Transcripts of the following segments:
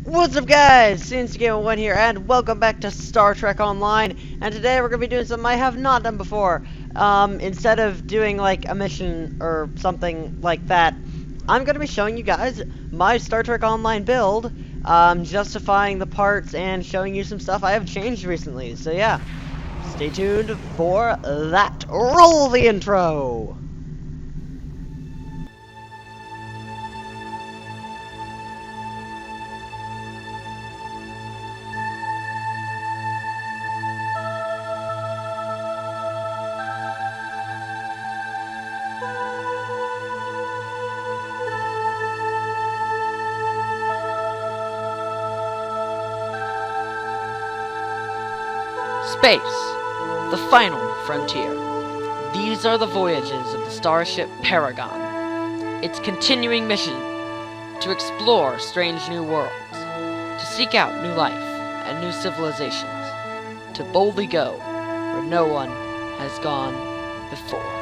What's up, guys? CNCGamer1 here, and welcome back to Star Trek Online. And today we're going to be doing something I have not done before. Instead of doing, like, a mission or something like that, I'm going to be showing you guys my Star Trek Online build, justifying the parts and showing you some stuff I have changed recently. So yeah, stay tuned for that. Roll the intro! Space, the final frontier. These are the voyages of the starship Paragon. Its continuing mission to explore strange new worlds, to seek out new life and new civilizations, to boldly go where no one has gone before.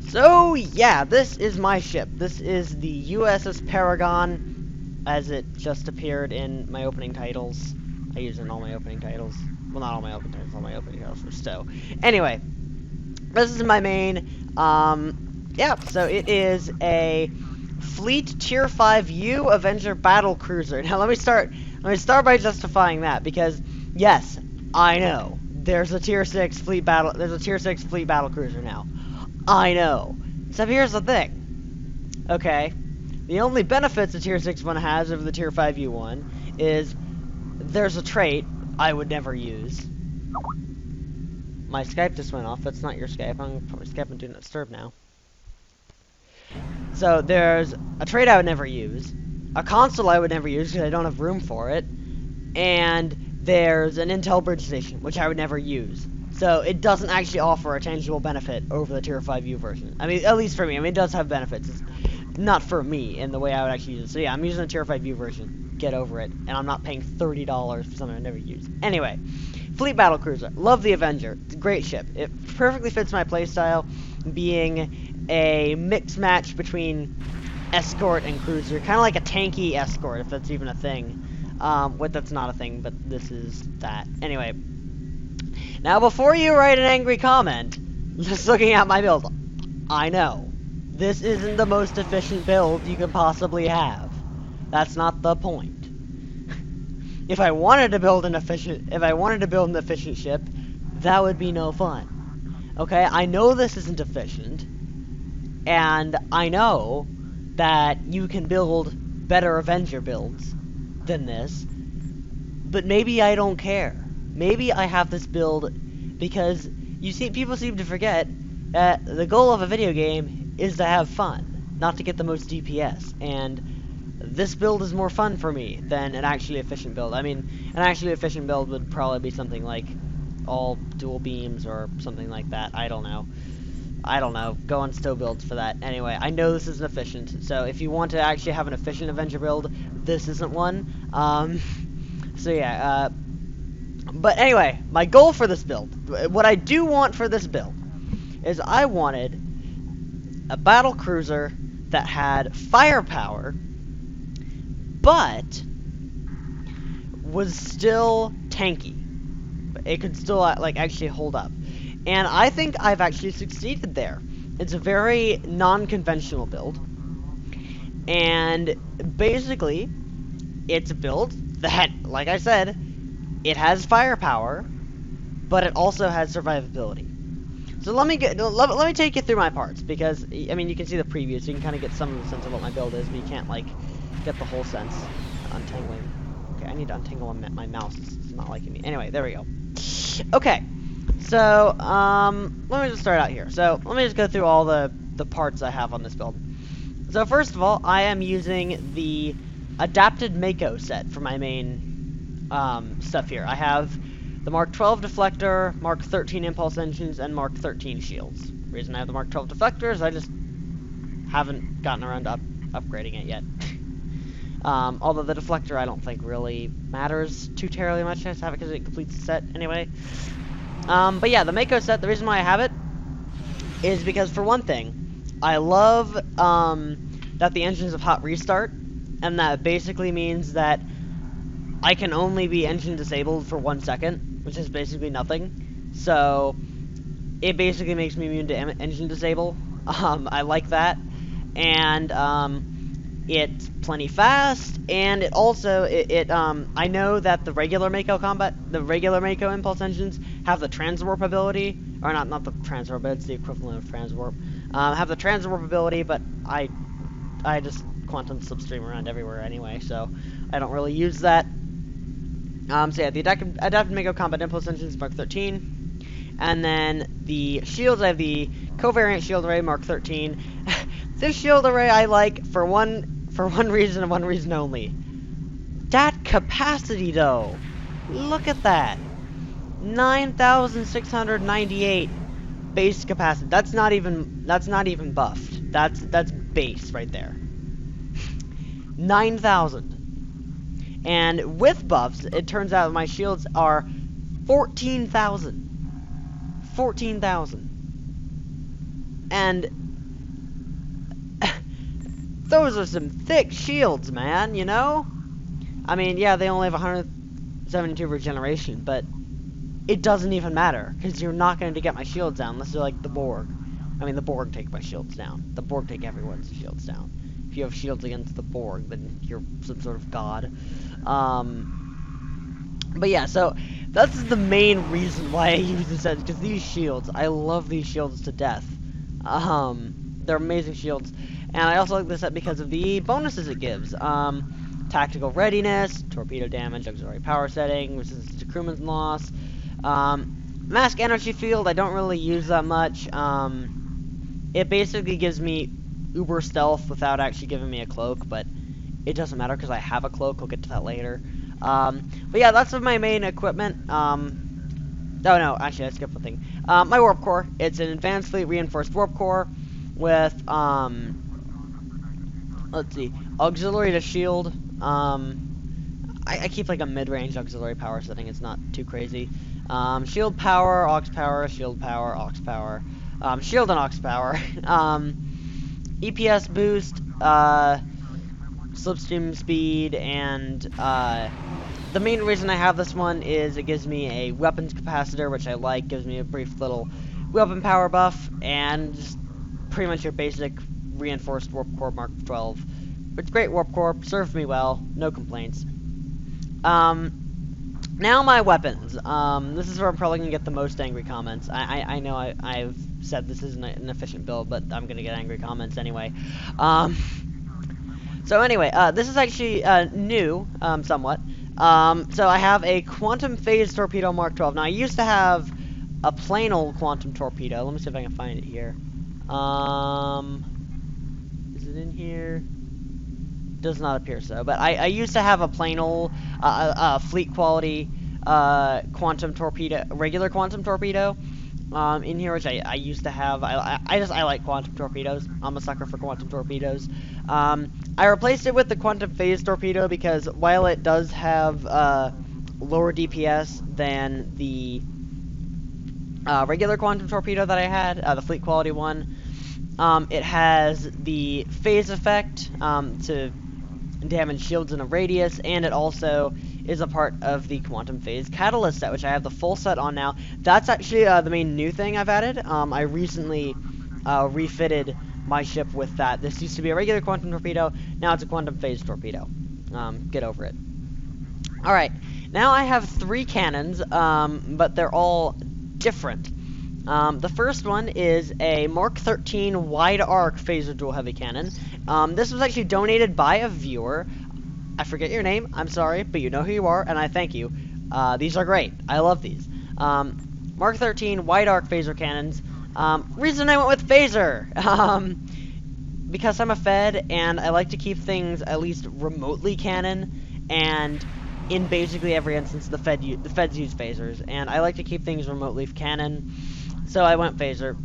So, yeah, this is my ship. This is the USS Paragon, as it just appeared in my opening titles. I use it in all my opening titles. Well, not all my opening titles, all my opening titles for STO. Anyway, this is my main. Yeah, so it is a Fleet Tier 5U Avenger Battle Cruiser. Now, let me start by justifying that, because, yes, I know, there's a Tier 6 Fleet Battle Cruiser now. I know. Except here's the thing. Okay. The only benefits the Tier 6 one has over the Tier 5U one is there's a trait I would never use. My Skype just went off. That's not your Skype. I'm probably Skype and Do Not Disturb now. So there's a trait I would never use, a console I would never use because I don't have room for it, and there's an Intel bridge station, which I would never use. So it doesn't actually offer a tangible benefit over the Tier 5U version. I mean, at least for me. I mean, it does have benefits. It's not for me in the way I would actually use it. So yeah, I'm using the Tier 5U version. Get over it. And I'm not paying $30 for something I never use. Anyway, Fleet Battle Cruiser. Love the Avenger. It's a great ship. It perfectly fits my playstyle, being a mixed match between escort and cruiser. Kind of like a tanky escort, if that's even a thing. That's not a thing, but this is that. Anyway. Now, before you write an angry comment, just looking at my build, I know, this isn't the most efficient build you could possibly have. That's not the point. If I wanted to build an efficient ship, that would be no fun. Okay, I know this isn't efficient, and I know that you can build better Avenger builds than this, but maybe I don't care. Maybe I have this build because people seem to forget that the goal of a video game is to have fun, not to get the most DPS. And this build is more fun for me than an actually efficient build. I mean, an actually efficient build would probably be something like all dual beams or something like that. I don't know. Go on STO builds for that. Anyway, I know this isn't efficient, so if you want to actually have an efficient Avenger build, this isn't one. So yeah, but anyway, my goal for this build, what I do want for this build, is I wanted a battle cruiser that had firepower, but was still tanky. It could still, like, actually hold up. And I think I've actually succeeded there. It's a very non-conventional build. And basically, it's a build that, like I said, it has firepower, but it also has survivability. So let me take you through my parts, because I mean you can see the preview, so you can kind of get some of the sense of what my build is, but you can't like get the whole sense. Untangling. Okay, I need to untangle my mouse. It's not liking me. Anyway, there we go. Okay, so let me just start out here. So let me just go through all the parts I have on this build. So first of all, I am using the adapted Mako set for my main stuff here. I have the Mark 12 deflector, Mark 13 impulse engines, and Mark 13 shields. The reason I have the Mark 12 deflector is I just haven't gotten around to upgrading it yet. Although the deflector I don't think really matters too terribly much. I just have it because it completes the set anyway. But yeah, the Mako set, the reason why I have it is because, for one thing, I love that the engines have hot restart, and that basically means that I can only be engine disabled for 1 second, which is basically nothing. So it basically makes me immune to engine disable. I like that, and it's plenty fast, and it also I know that the regular Mako impulse engines have the transwarp ability, or not the transwarp, but it's the equivalent of transwarp. Have the transwarp ability, but I just quantum slipstream around everywhere anyway, so I don't really use that. So yeah, the adapted Mako combat impulse engines Mark 13, and then the shields, I have the covariant shield array Mark 13. This shield array I like for one reason and one reason only. That capacity though, look at that, 9,698 base capacity. That's not even buffed. That's base right there. 9,000. And with buffs, it turns out my shields are 14,000. 14,000. And those are some thick shields, man, you know? I mean, yeah, they only have 172 regeneration, but it doesn't even matter, because you're not going to get my shields down unless you're like the Borg. I mean, the Borg take my shields down. The Borg take everyone's shields down. If you have shields against the Borg, then you're some sort of god. But yeah, so that's the main reason why I use this set, because these shields, I love these shields to death. They're amazing shields. And I also like this set because of the bonuses it gives. Tactical readiness, torpedo damage, auxiliary power setting, resistance to crewman's loss. Mask energy field, I don't really use that much. It basically gives me uber stealth without actually giving me a cloak, but it doesn't matter because I have a cloak. We'll get to that later. But yeah, that's my main equipment. Oh no, actually I skipped one thing. My warp core, it's an advanced fleet reinforced warp core with let's see, auxiliary to shield. I keep like a mid-range auxiliary power setting. It's not too crazy. Shield power, aux power, shield power, aux power, shield and aux power. EPS boost, slipstream speed, and the main reason I have this one is it gives me a weapons capacitor, which I like. Gives me a brief little weapon power buff, and just pretty much your basic reinforced warp core Mark 12. It's great warp core, served me well, no complaints. Now my weapons. This is where I'm probably gonna get the most angry comments. I know I've said this isn't an efficient build, but I'm gonna get angry comments anyway. So anyway, this is actually new, somewhat. So I have a quantum phase torpedo Mark 12. Now I used to have a plain old quantum torpedo. Let me see if I can find it here. Is it in here? Does not appear so, but I used to have a plain old fleet quality quantum torpedo, regular quantum torpedo in here, which I used to have. I like quantum torpedoes. I'm a sucker for quantum torpedoes. I replaced it with the quantum phase torpedo because while it does have lower DPS than the regular quantum torpedo that I had, the fleet quality one, it has the phase effect to damage shields in a radius, and it also is a part of the quantum phase catalyst set, which I have the full set on now. That's actually the main new thing I've added. I recently refitted my ship with that. This used to be a regular quantum torpedo, now it's a quantum phase torpedo. Get over it. Alright, now I have 3 cannons, but they're all different. The first one is a Mark 13 wide arc phaser dual heavy cannon. This was actually donated by a viewer. I forget your name, I'm sorry, but you know who you are, and I thank you. These are great. I love these. Mark 13 wide arc phaser cannons. Reason I went with phaser, because I'm a Fed, and I like to keep things at least remotely cannon, and in basically every instance, the Feds use phasers, and I like to keep things remotely cannon, so I went phaser.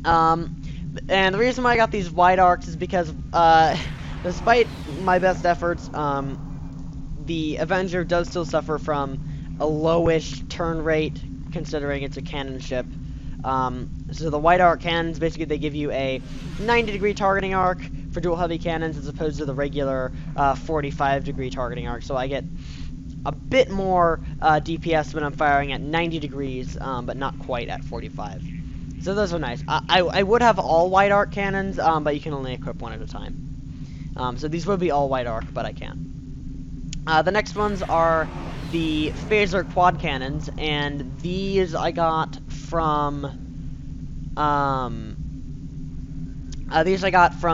And the reason why I got these wide arcs is because, despite my best efforts, the Avenger does still suffer from a lowish turn rate, considering it's a cannon ship. So the wide arc cannons, basically they give you a 90-degree targeting arc for dual heavy cannons as opposed to the regular 45-degree targeting arc. So I get a bit more DPS when I'm firing at 90 degrees, but not quite at 45. So those are nice. I would have all wide arc cannons, but you can only equip one at a time. So these would be all wide arc, but I can't. The next ones are the phaser quad cannons, and these I got from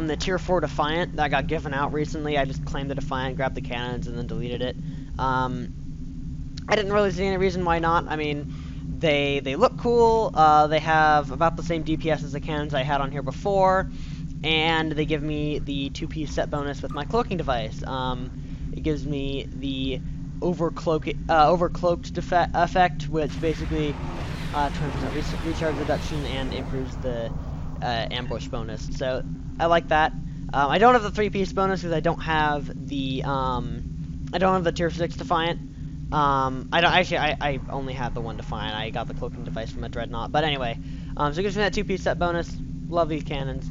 the Tier 4 Defiant that got given out recently. I just claimed the Defiant, grabbed the cannons, and then deleted it. I didn't really see any reason why not. I mean, they look cool. They have about the same DPS as the cannons I had on here before, and they give me the 2-piece set bonus with my cloaking device. It gives me the overcloaked effect, which basically 20% recharge reduction and improves the ambush bonus. So I like that. I don't have the 3-piece bonus because I don't have the Tier 6 Defiant. I only had the one Defiant. I got the cloaking device from a Dreadnought. But anyway, so it gives me that 2-piece set bonus. Love these cannons.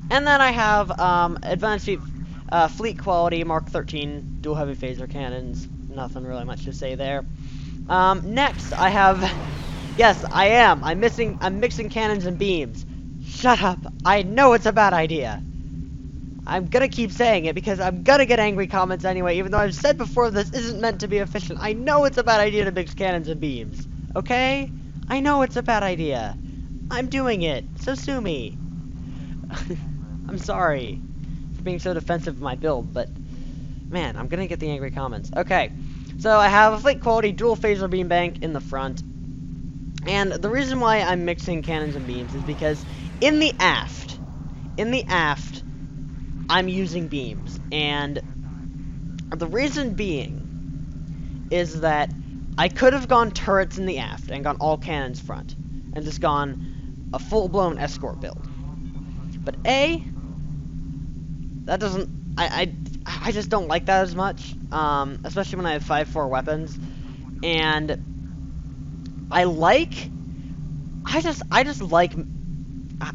And then I have advanced fleet quality Mark 13 dual heavy phaser cannons. Nothing really much to say there. Next I have, yes, I'm mixing cannons and beams. Shut up. I know it's a bad idea. I'm gonna keep saying it because I'm gonna get angry comments anyway, even though I've said before this isn't meant to be efficient. I know it's a bad idea to mix cannons and beams. Okay? I know it's a bad idea. I'm doing it, so sue me. I'm sorry for being so defensive of my build, but man, I'm gonna get the angry comments. Okay, so I have a fleet quality dual phaser beam bank in the front, and the reason why I'm mixing cannons and beams is because in the aft, I'm using beams, and the reason being is that I could have gone turrets in the aft and gone all cannons front, and just gone a full-blown escort build. But A, that doesn't, I just don't like that as much, especially when I have 5-4 weapons, and I just like,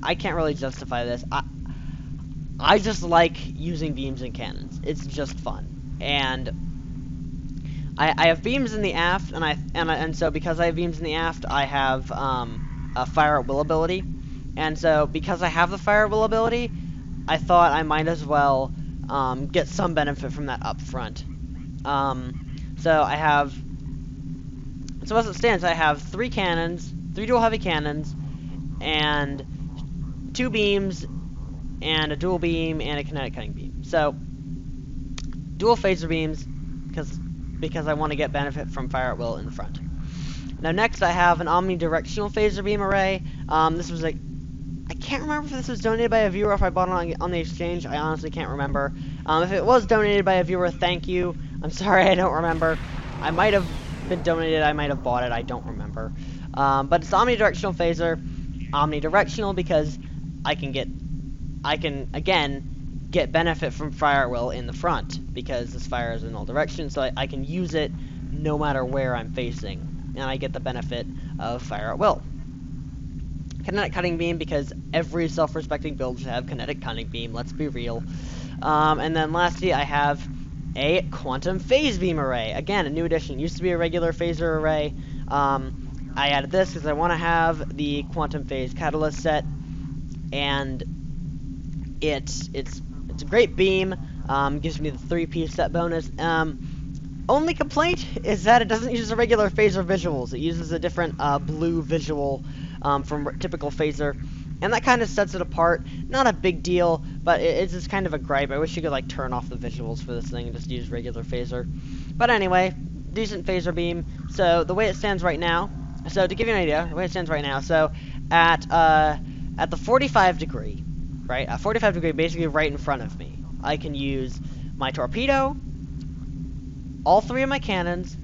I can't really justify this, I just like using beams and cannons. It's just fun, and I have beams in the aft, and so because I have beams in the aft, I have a fire at will ability, and so because I have the fire at will ability, I thought I might as well get some benefit from that up front. So as it stands, I have 3 cannons, 3 dual heavy cannons, and 2 beams, and a dual beam, and a kinetic cutting beam. So, dual phaser beams, because I want to get benefit from fire at will in the front. Now next I have an omnidirectional phaser beam array. This was I can't remember if this was donated by a viewer or if I bought it on the exchange. I honestly can't remember. If it was donated by a viewer, thank you. I'm sorry, I don't remember. I might have been donated, I might have bought it, I don't remember. But it's omnidirectional phaser. Omnidirectional because I can again get benefit from fire at will in the front because this fire is in all directions, so I can use it no matter where I'm facing, and I get the benefit of fire at will. Kinetic cutting beam because every self-respecting build should have kinetic cutting beam. Let's be real. And then lastly, I have a quantum phase beam array. Again, a new addition. Used to be a regular phaser array. I added this because I want to have the quantum phase catalyst set, and it's a great beam. Gives me the 3-piece set bonus. Only complaint is that it doesn't use the regular phaser visuals. It uses a different blue visual from typical phaser, and that kind of sets it apart. Not a big deal, but it's just kind of a gripe. I wish you could like turn off the visuals for this thing and just use regular phaser. But anyway, decent phaser beam. So the way it stands right now, so to give you an idea, the way it stands right now, so at the 45 degree, right, at 45 degree, basically right in front of me, I can use my torpedo, all 3 of my cannons,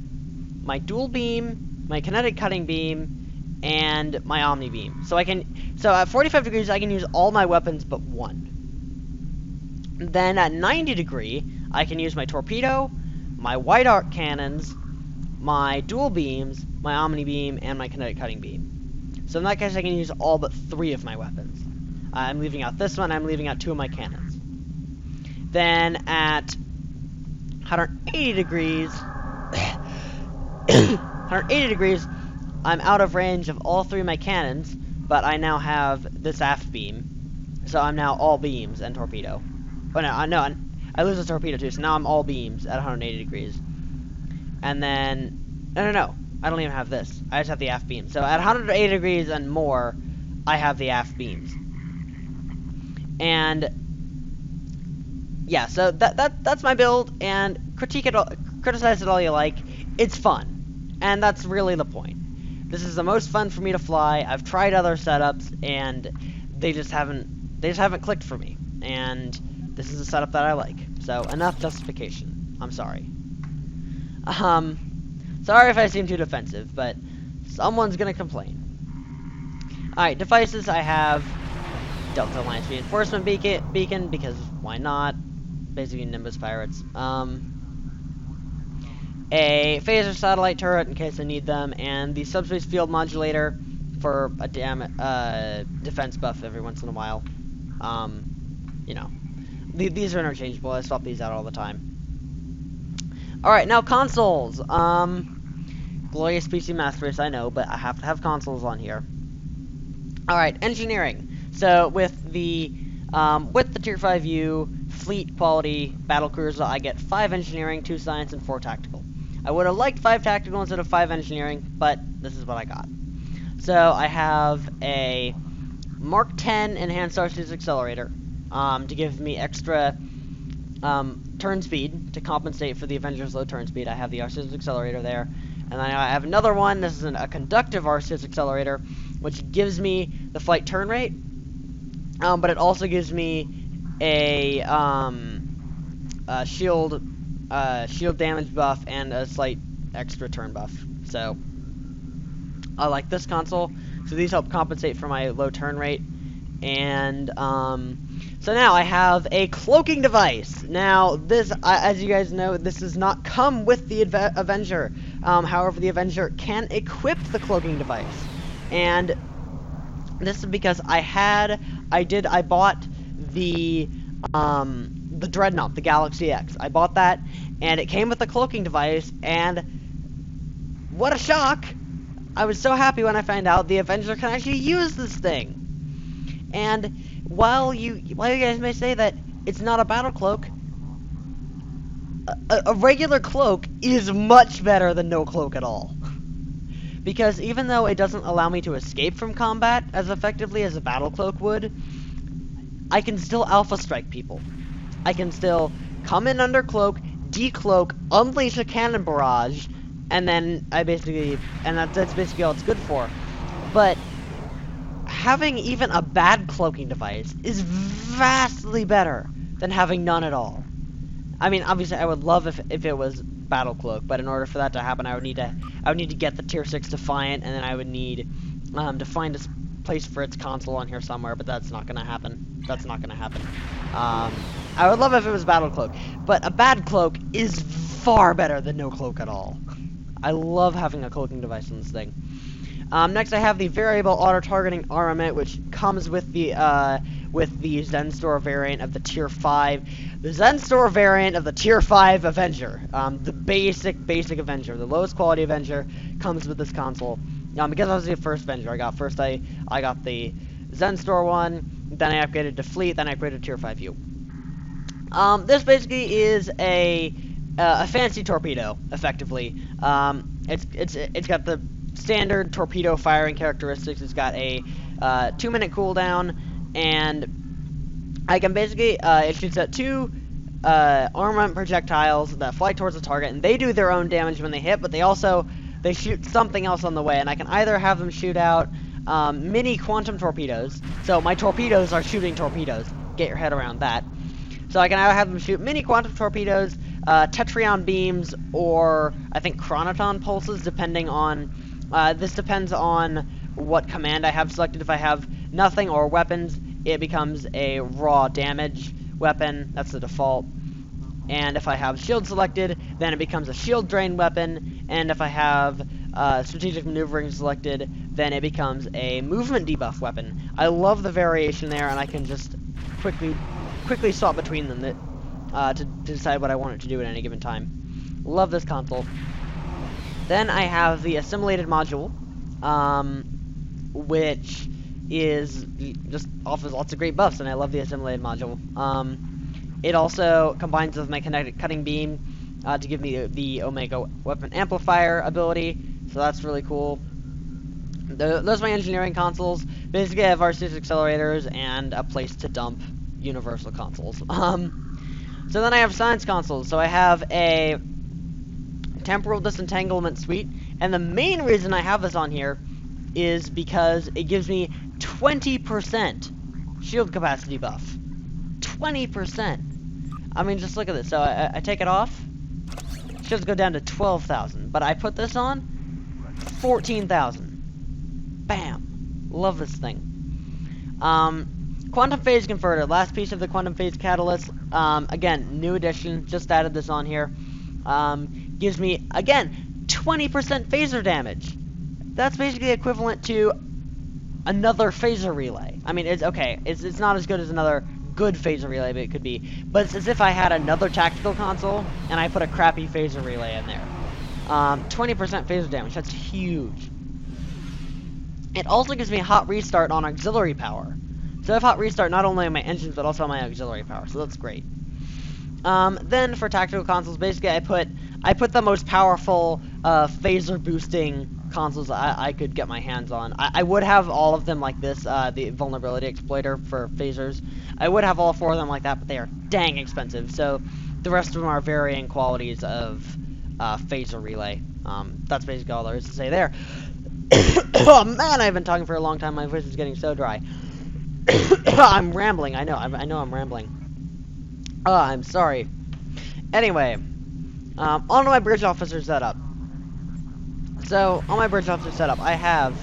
my dual beam, my kinetic cutting beam, and my omni beam. So at 45 degrees, I can use all my weapons but 1. Then at 90 degree, I can use my torpedo, my wide arc cannons, my dual beams, my omni beam, and my kinetic cutting beam. So in that case, I can use all but 3 of my weapons. I'm leaving out this one, I'm leaving out 2 of my cannons. Then at 180 degrees, 180 degrees, I'm out of range of all 3 of my cannons, but I now have this aft beam, so I'm now all beams and torpedo. Oh no, I lose the torpedo too, so now I'm all beams at 180 degrees. And then, no, I don't even have this. I just have the aft beam. So at 180 degrees and more, I have the aft beams. And yeah, so that's my build, and criticize it all you like. It's fun, and that's really the point. This is the most fun for me to fly. I've tried other setups, and they just haven't clicked for me. And this is a setup that I like. So enough justification. I'm sorry. Sorry if I seem too defensive, but someone's gonna complain. Alright, devices. I have Delta Alliance Reinforcement Beacon, because why not? Basically Nimbus pirates. A phaser satellite turret in case I need them, and the subspace field modulator for a defense buff every once in a while. You know, these are interchangeable. I swap these out all the time. Alright, now consoles. Glorious PC Master Race, I know, but I have to have consoles on here. Alright, engineering. So with the Tier 5U fleet quality battlecruiser, I get 5 engineering, 2 science, and 4 tactical. I would have liked 5 tactical instead of 5 engineering, but this is what I got. So I have a Mark 10 enhanced R6 accelerator to give me extra turn speed to compensate for the Avengers low turn speed. I have the R6 accelerator there. And then I have another one. This is a conductive R6 accelerator, which gives me the flight turn rate, but it also gives me a shield damage buff and a slight extra turn buff. So I like this console. So these help compensate for my low turn rate. And so now I have a cloaking device. Now this, as you guys know, this does not come with the Avenger. However, the Avenger can equip the cloaking device, and this is because I bought the Dreadnought, the Galaxy X. I bought that, and it came with the cloaking device, and what a shock! I was so happy when I found out the Avenger can actually use this thing. And while you guys may say that it's not a battle cloak, a regular cloak is much better than no cloak at all. Because even though it doesn't allow me to escape from combat as effectively as a battle cloak would, I can still alpha strike people. I can still come in under cloak, decloak, unleash a cannon barrage, and then that's basically all it's good for. But having even a bad cloaking device is vastly better than having none at all. I mean, obviously, I would love if it was battle cloak, but in order for that to happen, I would need to get the Tier 6 Defiant, and then I would need to find a place for its console on here somewhere. But that's not gonna happen. I would love if it was battle cloak, but a bad cloak is far better than no cloak at all. I love having a cloaking device on this thing. Next, I have the variable auto-targeting armament, which comes with the Zen Store variant of the Tier 5. The Zen Store variant of the Tier 5 Avenger, the basic Avenger, the lowest quality Avenger, comes with this console. Because I was the first Avenger, I got the Zen Store one, then I upgraded to Fleet, then I upgraded to Tier 5U. This basically is a fancy torpedo, effectively. It's got the standard torpedo firing characteristics. It's got a 2-minute cooldown, and I can basically it shoots at 2 armament projectiles that fly towards the target, and they do their own damage when they hit, but they shoot something else on the way, and I can either have them shoot out mini quantum torpedoes. So my torpedoes are shooting torpedoes. Get your head around that. So I can either have them shoot mini quantum torpedoes, Tetrion beams, or I think chronoton pulses, depending on this depends on what command I have selected. If I have nothing or weapons, it becomes a raw damage weapon. That's the default. And if I have shield selected, then it becomes a shield drain weapon. And if I have strategic maneuvering selected, then it becomes a movement debuff weapon. I love the variation there, and I can just quickly swap between them to decide what I want it to do at any given time. Love this console. Then I have the assimilated module, which just offers lots of great buffs, and I love the assimilated module. It also combines with my kinetic cutting beam to give me the Omega weapon amplifier ability, so that's really cool. Those are my engineering consoles. Basically, I have R6 accelerators and a place to dump universal consoles. So then I have science consoles. So I have a temporal disentanglement suite, and the main reason I have this on here is because it gives me 20% shield capacity buff. 20%. I mean, just look at this. So I take it off, shields go down to 12,000, but I put this on, 14,000. Bam. Love this thing. Quantum phase converter, last piece of the quantum phase catalyst. Again, new addition, just added this on here. Gives me, again, 20% phaser damage. That's basically equivalent to another phaser relay. I mean, it's okay. It's not as good as another good phaser relay, but it could be. But it's as if I had another tactical console and I put a crappy phaser relay in there. 20% phaser damage. That's huge. It also gives me a hot restart on auxiliary power. So I have hot restart not only on my engines, but also on my auxiliary power, so that's great. Then for tactical consoles, basically I put the most powerful phaser boosting consoles I could get my hands on. I would have all of them like this, the vulnerability exploiter for phasers. I would have all 4 of them like that, but they are dang expensive, so the rest of them are varying qualities of phaser relay. That's basically all there is to say there. Oh man, I've been talking for a long time, my voice is getting so dry. I'm rambling, I know I'm rambling. I'm sorry. Anyway, on to my bridge officer setup. So, on my bridge officer setup, I have,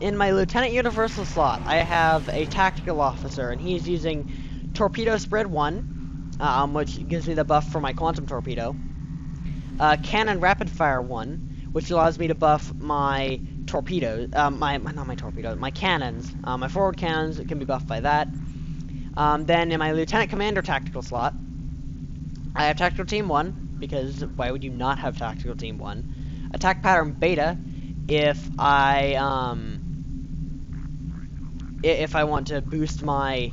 in my Lieutenant Universal slot, I have a tactical officer, and he's using Torpedo Spread 1, which gives me the buff for my quantum torpedo. Cannon Rapid Fire 1, which allows me to buff my torpedoes, my cannons. My forward cannons can be buffed by that. Then in my Lieutenant Commander tactical slot, I have Tactical Team 1, because why would you not have Tactical Team 1? Attack Pattern Beta, if I want to boost my,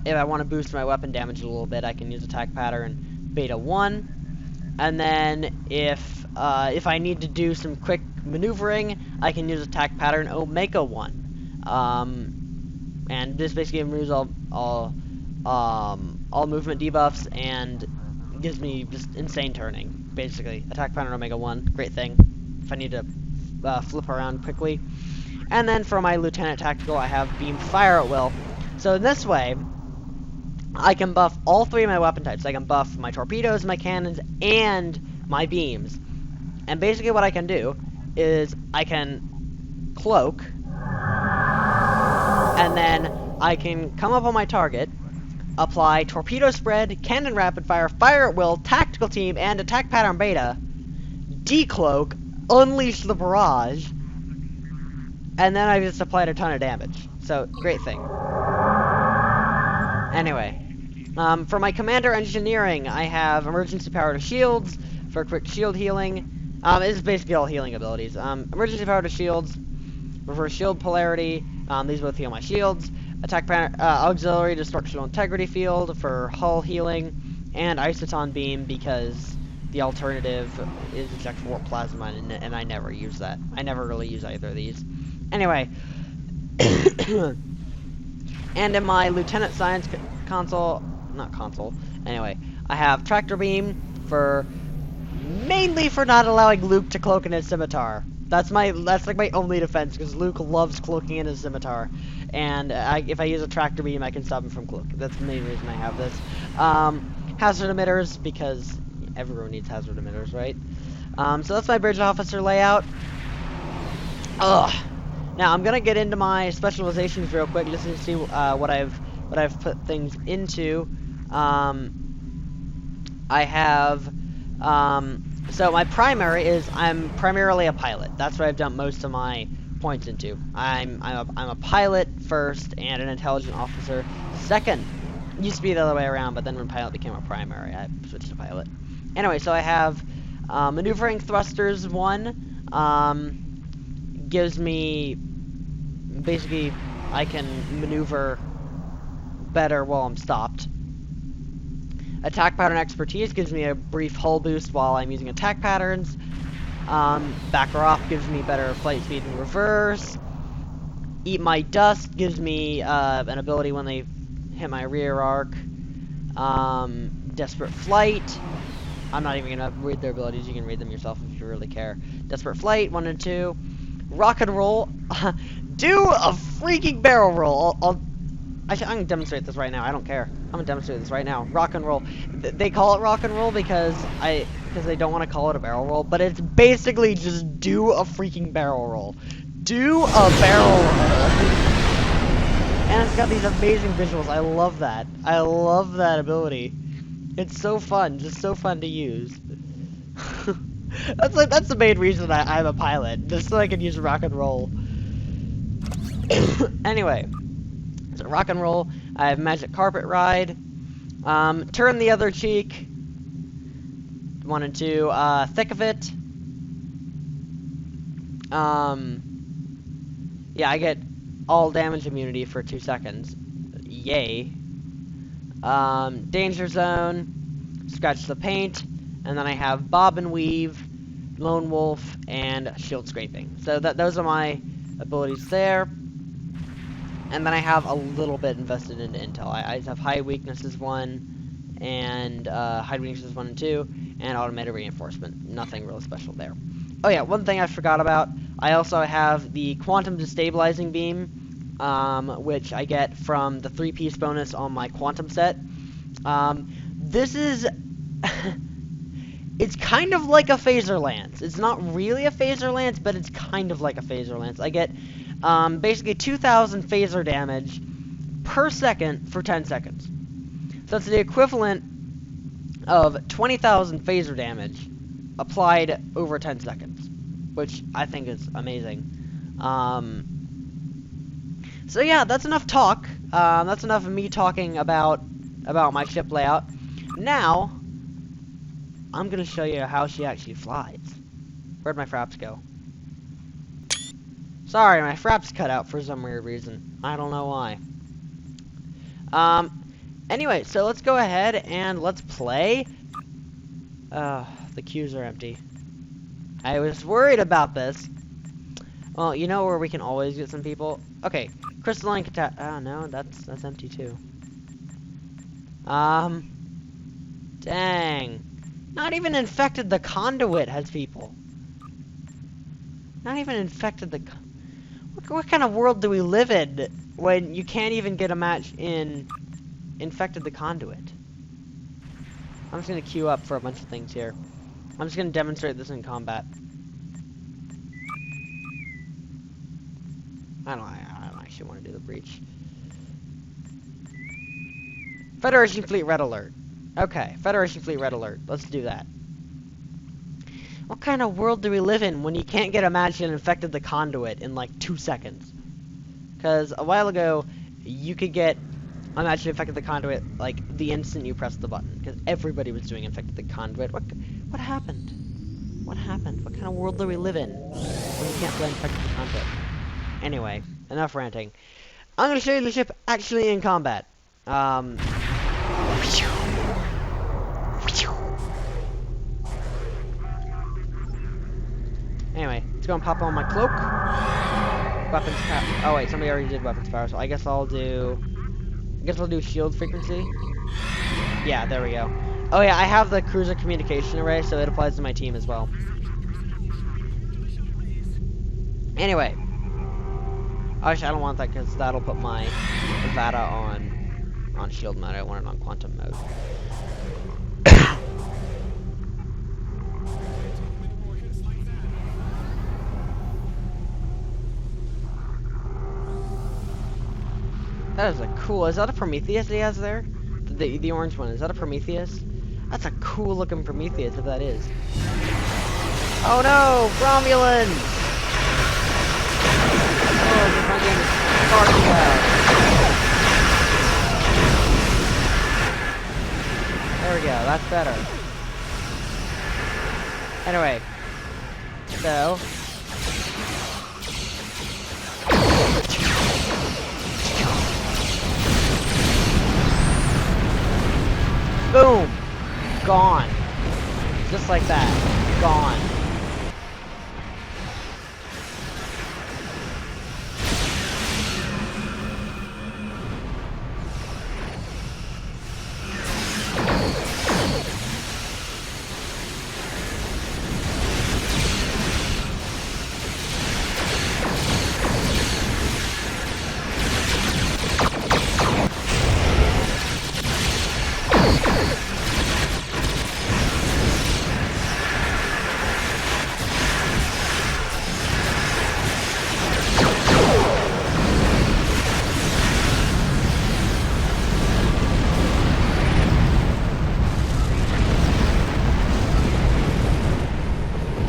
weapon damage a little bit, I can use Attack Pattern Beta 1. And then if I need to do some quick maneuvering, I can use Attack Pattern Omega 1. And this basically removes all movement debuffs and gives me just insane turning, basically. Attack Pattern Omega 1, great thing, if I need to flip around quickly. And then for my Lieutenant Tactical, I have Beam Fire at Will. So in this way, I can buff all 3 of my weapon types. I can buff my torpedoes, my cannons, and my beams. And basically what I can do is I can cloak, and then I can come up on my target, apply Torpedo Spread, Cannon Rapid Fire, Fire at Will, Tactical Team, and Attack Pattern Beta, decloak, unleash the barrage, and then I just applied a ton of damage. So, great thing. Anyway, for my commander engineering, I have emergency power to shields for quick shield healing. It's basically all healing abilities. Emergency power to shields, reverse shield polarity. These both heal my shields. Attack auxiliary destructional integrity field for hull healing, and isoton beam because the alternative is eject warp plasma, and I never use that. I never really use either of these. Anyway. And in my Lieutenant Science anyway, I have Tractor Beam mainly for not allowing Luke to cloak in his scimitar. That's like my only defense, because Luke loves cloaking in his scimitar. And if I use a Tractor Beam, I can stop him from cloaking. That's the main reason I have this. Hazard emitters, because everyone needs hazard emitters, right? So that's my Bridge Officer layout. Ugh. Now I'm gonna get into my specializations real quick just to see what I've put things into. I have so my primary is I'm primarily a pilot. That's what I've dumped most of my points into. I'm a pilot first and an intelligent officer second. It used to be the other way around, but then when pilot became a primary, I switched to pilot. Anyway, so I have maneuvering thrusters 1. Gives me, basically, I can maneuver better while I'm stopped. Attack pattern expertise gives me a brief hull boost while I'm using attack patterns. Back or off gives me better flight speed in reverse. Eat my dust gives me an ability when they hit my rear arc. Desperate flight. I'm not even gonna read their abilities. You can read them yourself if you really care. Desperate flight 1 and 2. Rock and roll. Do a freaking barrel roll. I'm gonna demonstrate this right now. I don't care. I'm gonna demonstrate this right now. Rock and roll. They call it rock and roll because they don't want to call it a barrel roll, but it's basically just do a freaking barrel roll. Do a barrel roll. And it's got these amazing visuals. I love that. I love that ability. It's so fun. Just so fun to use. That's the main reason I'm a pilot, just so I can use rock and roll. Anyway, so rock and roll. I have magic carpet ride. Turn the other cheek. 1 and 2. Thick of it. Yeah, I get all damage immunity for 2 seconds. Yay. Danger zone. Scratch the paint. And then I have Bob and Weave, Lone Wolf, and Shield Scraping. So those are my abilities there. And then I have a little bit invested into intel. I have High Weaknesses 1, and High Weaknesses 1 and 2, and Automated Reinforcement. Nothing really special there. Oh yeah, one thing I forgot about. I also have the Quantum Destabilizing Beam, which I get from the 3-piece bonus on my Quantum set. This is... It's kind of like a phaser lance. It's not really a phaser lance, but it's kind of like a phaser lance. I get basically 2,000 phaser damage per second for 10 seconds. So that's the equivalent of 20,000 phaser damage applied over 10 seconds, which I think is amazing. So yeah, that's enough talk. That's enough of me talking about my ship layout. Now, I'm gonna show you how she actually flies. Where'd my fraps go? Sorry, my fraps cut out for some weird reason. I don't know why. Anyway, so let's go ahead and let's play. The queues are empty. I was worried about this. Well, you know where we can always get some people? Okay, crystalline cata- oh no, that's empty too. Dang. Not even Infected the Conduit has people. Not even Infected the... What kind of world do we live in when you can't even get a match in Infected the Conduit? I'm just gonna queue up for a bunch of things here. I'm just gonna demonstrate this in combat. I don't actually want to do the breach. Federation Fleet Red Alert. Okay, Federation Fleet Red Alert. Let's do that. What kind of world do we live in when you can't get a match and infected the conduit in like 2 seconds? Because a while ago, you could get a match and infected the conduit like the instant you pressed the button. Because everybody was doing infected the conduit. What happened? What happened? What kind of world do we live in when you can't play infected the conduit? Anyway, enough ranting. I'm going to show you the ship actually in combat. Anyway, let's go and pop on my cloak. Weapons power. Oh wait, somebody already did weapons power, so I guess I'll do shield frequency. Yeah, there we go. Oh yeah, I have the cruiser communication array, so it applies to my team as well. Anyway. Actually, I don't want that because that'll put my Vata on shield mode. I want it on quantum mode. That is a cool. Is that a Prometheus he has there? The orange one. Is that a Prometheus? That's a cool looking Prometheus if that is. Oh no, Romulans! Oh, the fucking party out. There we go. That's better. Anyway, so. Boom! Gone. Just like that. Gone.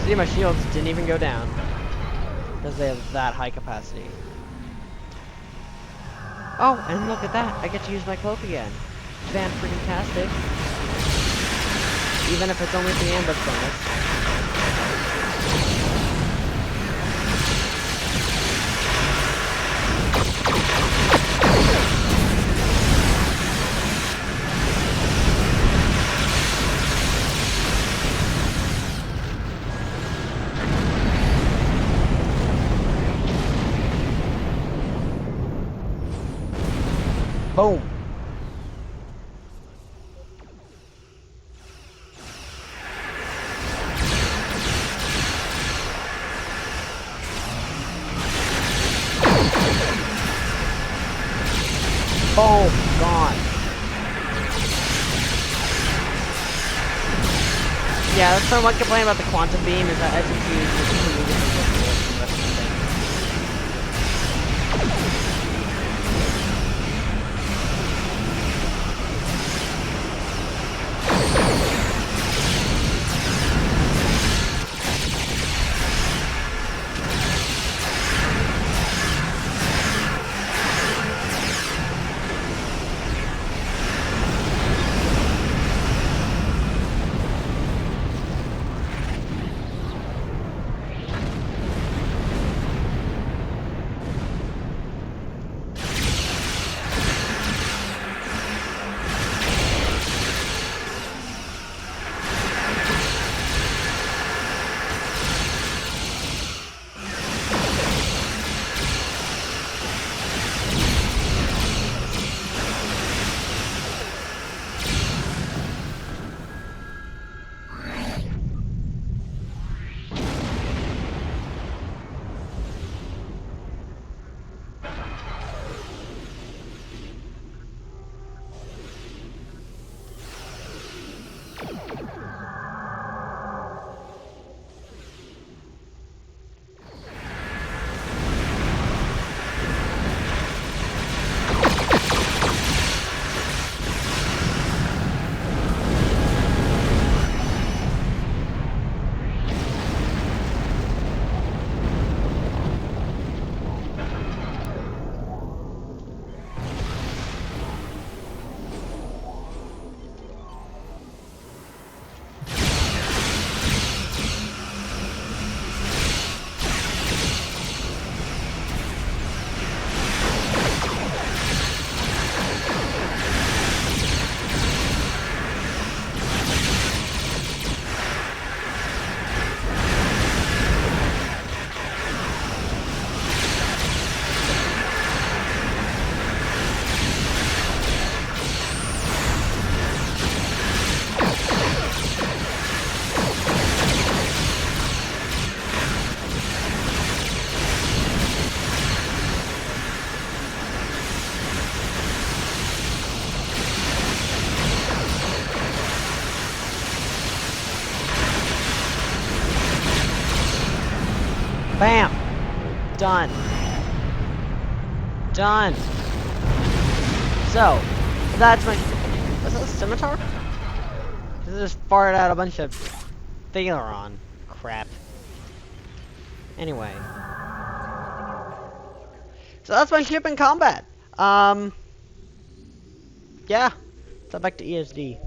See, my shields didn't even go down because they have that high capacity. Oh, and look at that! I get to use my cloak again. Fan-freaking-tastic. Even if it's only the ambush bonus. Boom. Boom. Gone. Yeah, that's what I complain about the quantum beam is that it's completely different from the rest of the thing. Bam! Done. Done. So, that's my... Was that a scimitar? This just farted out a bunch of Thaleron crap. Anyway. So that's my ship in combat. Yeah. So back to ESD.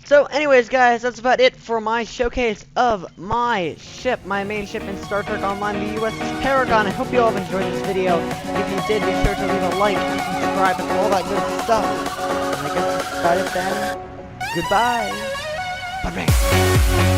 So anyways guys, that's about it for my showcase of my ship, my main ship in Star Trek Online, the USS Paragon. I hope you all have enjoyed this video. If you did, be sure to leave a like and subscribe and all that good stuff. And I guess that's about it then. Goodbye. Bye-bye.